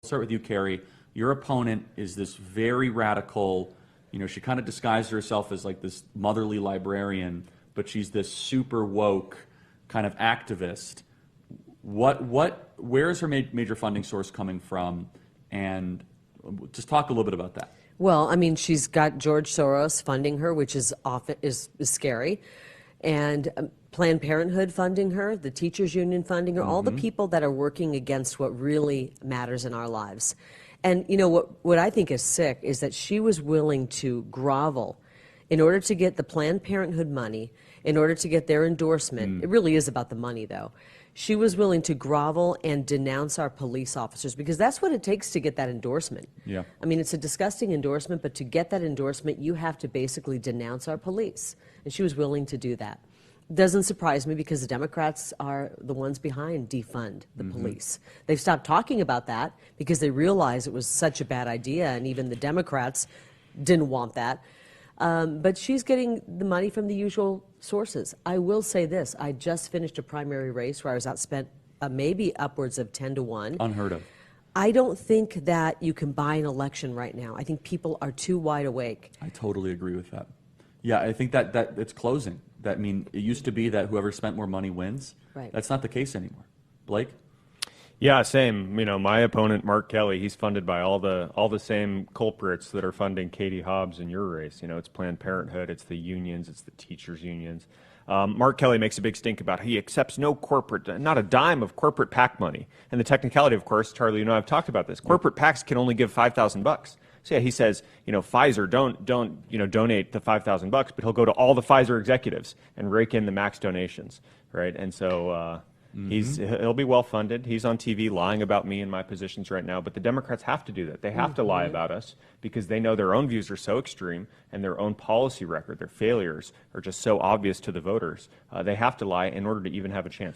start with you, Kari. Your opponent is this very radical, she kind of disguised herself as like this motherly librarian, but she's this super woke kind of activist. Where is her major funding source coming from? And just talk a little bit about that. Well, I mean, she's got George Soros funding her, which is often is scary, and Planned Parenthood funding her, the teachers union funding her, all the people that are working against what really matters in our lives. And what I think is sick is that she was willing to grovel in order to get the Planned Parenthood money, in order to get their endorsement. It really is about the money, though. She was willing to grovel and denounce our police officers, because that's what it takes to get that endorsement. Yeah. I mean, it's a disgusting endorsement, but to get that endorsement, you have to basically denounce our police. And she was willing to do that. Doesn't surprise me, because the Democrats are the ones behind defund the police. They've stopped talking about that because they realized it was such a bad idea, and even the Democrats didn't want that. But she's getting the money from the usual sources. I will say this. I just finished a primary race where I was outspent maybe upwards of 10 to 1. Unheard of. I don't think that you can buy an election right now. I think people are too wide awake. I totally agree with that. Yeah, I think that it's closing. It used to be that whoever spent more money wins. Right. That's not the case anymore. Blake? Yeah, same. My opponent, Mark Kelly, he's funded by all the same culprits that are funding Katie Hobbs in your race. It's Planned Parenthood, it's the unions, it's the teachers' unions. Mark Kelly makes a big stink about he accepts not a dime of corporate PAC money. And the technicality, of course, Charlie, I've talked about this. Corporate PACs can only give $5,000. So yeah, he says, Pfizer don't donate the $5,000, but he'll go to all the Pfizer executives and rake in the max donations, right? And so he'll be well funded. He's on TV lying about me and my positions right now, but the Democrats have to do that. They have to lie about us because they know their own views are so extreme and their own policy record, their failures are just so obvious to the voters. They have to lie in order to even have a chance.